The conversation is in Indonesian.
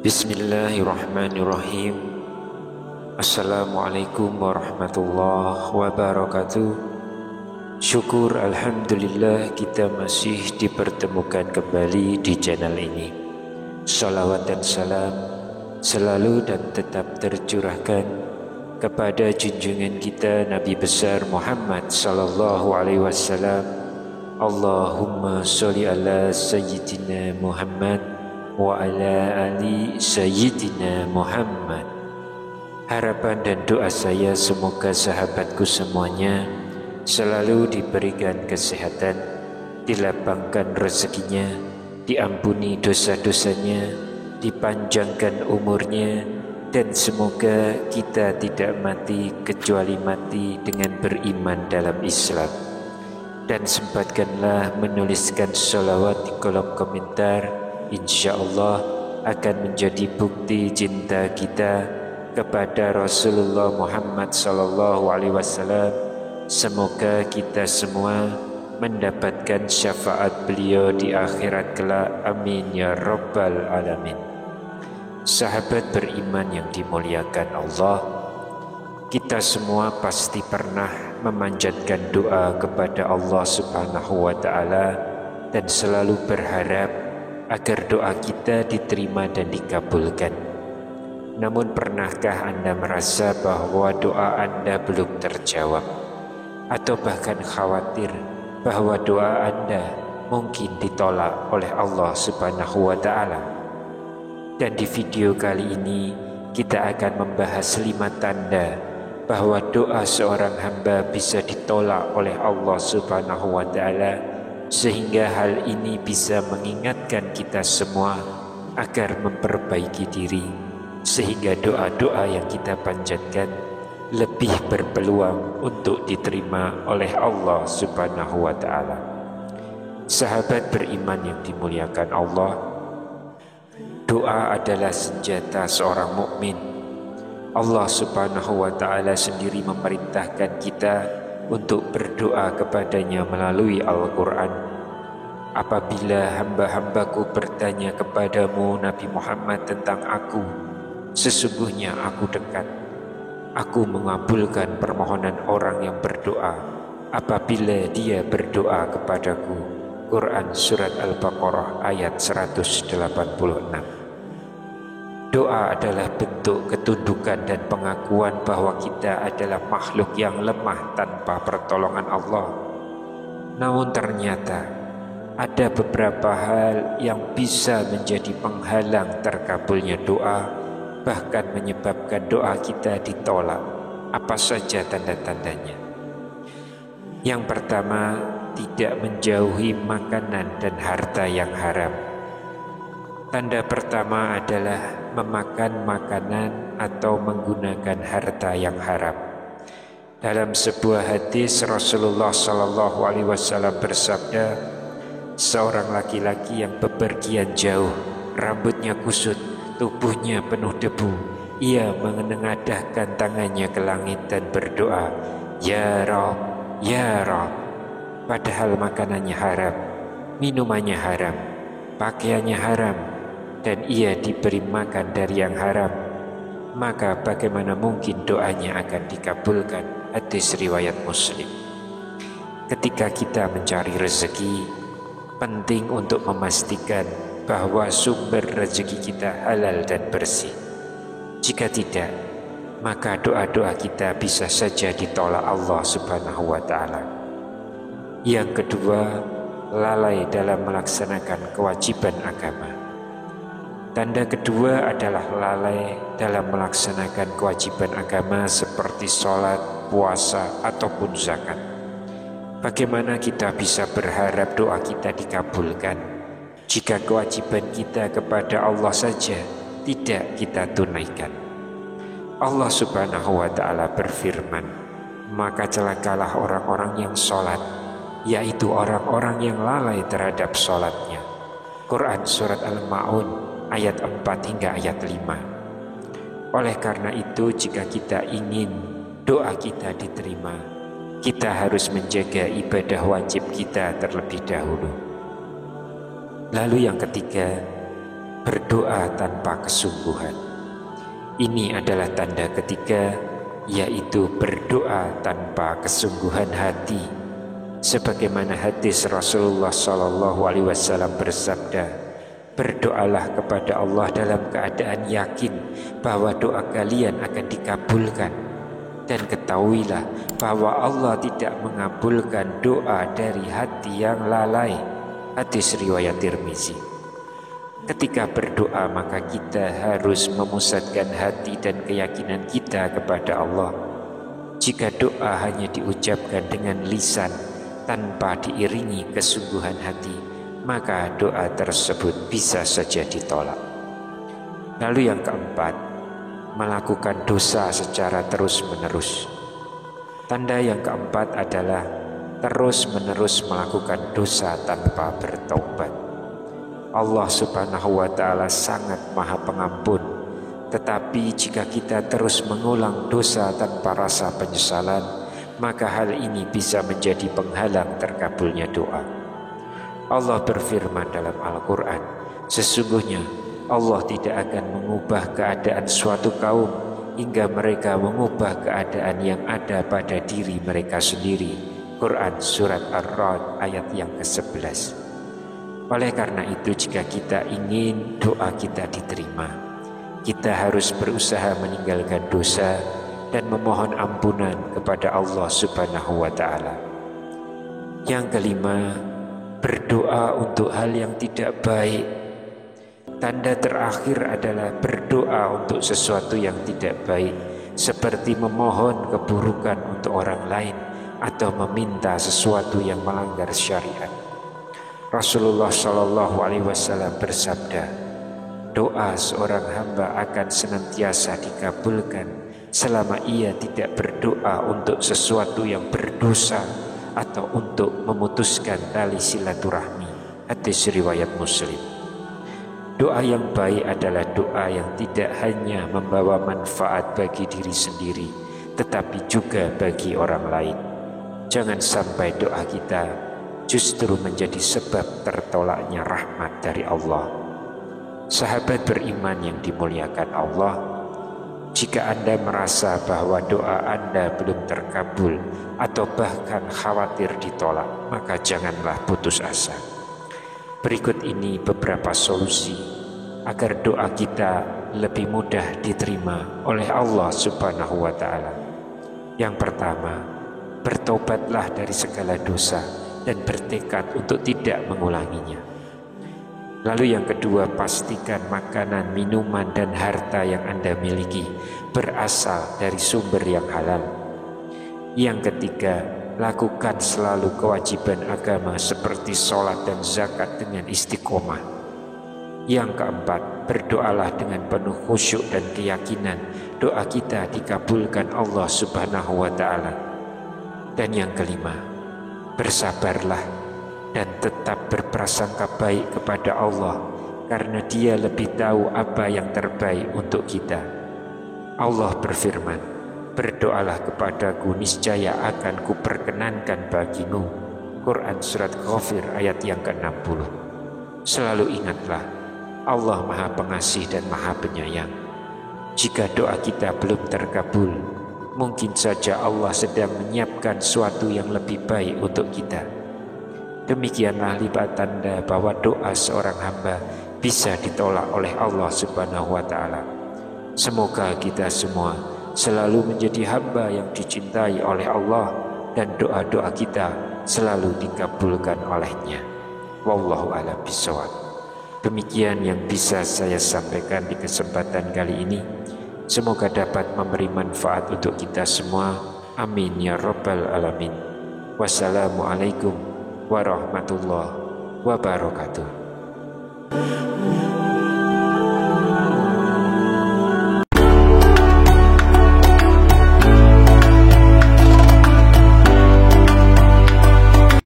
Bismillahirrahmanirrahim. Assalamualaikum warahmatullahi wabarakatuh. Syukur alhamdulillah kita masih dipertemukan kembali di channel ini. Salawat dan salam selalu dan tetap tercurahkan kepada junjungan kita Nabi besar Muhammad sallallahu alaihi wasallam. Allahumma sholli ala sayyidina Muhammad wa ala ali sayyidina Muhammad. Harapan dan doa saya semoga sahabatku semuanya selalu diberikan kesehatan, dilapangkan rezekinya, diampuni dosa-dosanya, dipanjangkan umurnya, dan semoga kita tidak mati kecuali mati dengan beriman dalam Islam. Dan sempatkanlah menuliskan sholawat di kolom komentar, insya Allah akan menjadi bukti cinta kita kepada Rasulullah Muhammad sallallahu alaihi wasallam. Semoga kita semua mendapatkan syafaat beliau di akhirat kelak. Amin ya rabbal alamin. Sahabat beriman yang dimuliakan Allah, kita semua pasti pernah memanjatkan doa kepada Allah Subhanahu wa ta'ala dan selalu berharap agar doa kita diterima dan dikabulkan. Namun pernahkah Anda merasa bahwa doa Anda belum terjawab? Atau bahkan khawatir bahwa doa Anda mungkin ditolak oleh Allah Subhanahu wa ta'ala? Dan di video kali ini kita akan membahas 5 tanda bahwa doa seorang hamba bisa ditolak oleh Allah Subhanahu wa ta'ala, sehingga hal ini bisa mengingatkan kita semua agar memperbaiki diri, sehingga doa-doa yang kita panjatkan lebih berpeluang untuk diterima oleh Allah Subhanahu wa ta'ala. Sahabat beriman yang dimuliakan Allah, doa adalah senjata seorang mukmin. Allah Subhanahu wa ta'ala sendiri memerintahkan kita untuk berdoa kepadanya melalui Al-Quran. Apabila hamba-hambaku bertanya kepadamu Nabi Muhammad tentang aku, sesungguhnya aku dekat. Aku mengabulkan permohonan orang yang berdoa apabila dia berdoa kepadaku. Quran Surat Al-Baqarah ayat 186. Doa adalah bentuk ketundukan dan pengakuan bahwa kita adalah makhluk yang lemah tanpa pertolongan Allah. Namun ternyata ada beberapa hal yang bisa menjadi penghalang terkabulnya doa, bahkan menyebabkan doa kita ditolak. Apa saja tanda-tandanya? Yang pertama, tidak menjauhi makanan dan harta yang haram. Tanda pertama adalah memakan makanan atau menggunakan harta yang haram. Dalam sebuah hadis Rasulullah sallallahu alaihi wasallam bersabda, seorang laki-laki yang bepergian jauh, rambutnya kusut, tubuhnya penuh debu, ia menengadahkan tangannya ke langit dan berdoa, "Ya Rabb, ya Rabb." Padahal makanannya haram, minumannya haram, pakaiannya haram, dan ia diberi makan dari yang haram, maka bagaimana mungkin doanya akan dikabulkan? Hadis riwayat Muslim. Ketika kita mencari rezeki, penting untuk memastikan bahwa sumber rezeki kita halal dan bersih. Jika tidak, maka doa-doa kita bisa saja ditolak Allah Subhanahu wa ta'ala. Yang kedua, lalai dalam melaksanakan kewajiban agama. Tanda kedua adalah lalai dalam melaksanakan kewajiban agama seperti sholat, puasa, ataupun zakat. Bagaimana kita bisa berharap doa kita dikabulkan jika kewajiban kita kepada Allah saja tidak kita tunaikan? Allah Subhanahu wa ta'ala berfirman, maka celakalah orang-orang yang sholat, yaitu orang-orang yang lalai terhadap sholatnya. Quran Surat Al-Ma'un ayat 4 hingga ayat 5. Oleh karena itu, jika kita ingin doa kita diterima, kita harus menjaga ibadah wajib kita terlebih dahulu. Lalu yang ketiga, berdoa tanpa kesungguhan. Ini adalah tanda ketiga, yaitu berdoa tanpa kesungguhan hati. Sebagaimana hadis Rasulullah SAW bersabda, berdoalah kepada Allah dalam keadaan yakin bahwa doa kalian akan dikabulkan, dan ketahuilah bahwa Allah tidak mengabulkan doa dari hati yang lalai. Hadis riwayat Tirmizi. Ketika berdoa, maka kita harus memusatkan hati dan keyakinan kita kepada Allah. Jika doa hanya diucapkan dengan lisan tanpa diiringi kesungguhan hati, maka doa tersebut bisa saja ditolak. Lalu yang keempat, melakukan dosa secara terus-menerus. Tanda yang keempat adalah terus-menerus melakukan dosa tanpa bertaubat. Allah Subhanahu wa Ta'ala sangat Maha Pengampun, tetapi jika kita terus mengulang dosa tanpa rasa penyesalan, maka hal ini bisa menjadi penghalang terkabulnya doa. Allah berfirman dalam Al-Quran, sesungguhnya Allah tidak akan mengubah keadaan suatu kaum hingga mereka mengubah keadaan yang ada pada diri mereka sendiri. Quran Surat Ar-Ra'd ayat yang ke-11. Oleh karena itu, jika kita ingin doa kita diterima, kita harus berusaha meninggalkan dosa dan memohon ampunan kepada Allah Subhanahu wa Ta'ala. Yang kelima, berdoa untuk hal yang tidak baik. Tanda terakhir adalah berdoa untuk sesuatu yang tidak baik, seperti memohon keburukan untuk orang lain atau meminta sesuatu yang melanggar syariat. Rasulullah SAW bersabda, doa seorang hamba akan senantiasa dikabulkan selama ia tidak berdoa untuk sesuatu yang berdosa atau untuk memutuskan tali silaturahmi. Hadis riwayat Muslim. Doa yang baik adalah doa yang tidak hanya membawa manfaat bagi diri sendiri, tetapi juga bagi orang lain. Jangan sampai doa kita justru menjadi sebab tertolaknya rahmat dari Allah. Sahabat beriman yang dimuliakan Allah, jika Anda merasa bahwa doa Anda belum terkabul atau bahkan khawatir ditolak, maka janganlah putus asa. Berikut ini beberapa solusi agar doa kita lebih mudah diterima oleh Allah Subhanahu wa Ta'ala. Yang pertama, bertobatlah dari segala dosa dan bertekad untuk tidak mengulanginya. Lalu yang kedua, pastikan makanan, minuman, dan harta yang Anda miliki berasal dari sumber yang halal. Yang ketiga, lakukan selalu kewajiban agama seperti sholat dan zakat dengan istiqomah. Yang keempat, berdoalah dengan penuh khusyuk dan keyakinan doa kita dikabulkan Allah Subhanahu wa Ta'ala. Dan yang kelima, bersabarlah dan tetap berprasangka baik kepada Allah, karena Dia lebih tahu apa yang terbaik untuk kita. Allah berfirman, berdoalah kepadaku, niscaya akan kuperkenankan bagimu. Quran Surat Ghafir ayat yang ke-60. Selalu ingatlah, Allah Maha Pengasih dan Maha Penyayang. Jika doa kita belum terkabul, mungkin saja Allah sedang menyiapkan sesuatu yang lebih baik untuk kita. Demikianlah lipat tanda bahwa doa seorang hamba bisa ditolak oleh Allah Subhanahu wa Ta'ala. Semoga kita semua selalu menjadi hamba yang dicintai oleh Allah dan doa-doa kita selalu dikabulkan oleh-Nya. Wallahu a'lam bishawab. Demikian yang bisa saya sampaikan di kesempatan kali ini. Semoga dapat memberi manfaat untuk kita semua. Amin ya rabbal alamin. Wassalamualaikum warahmatullahi wabarakatuh.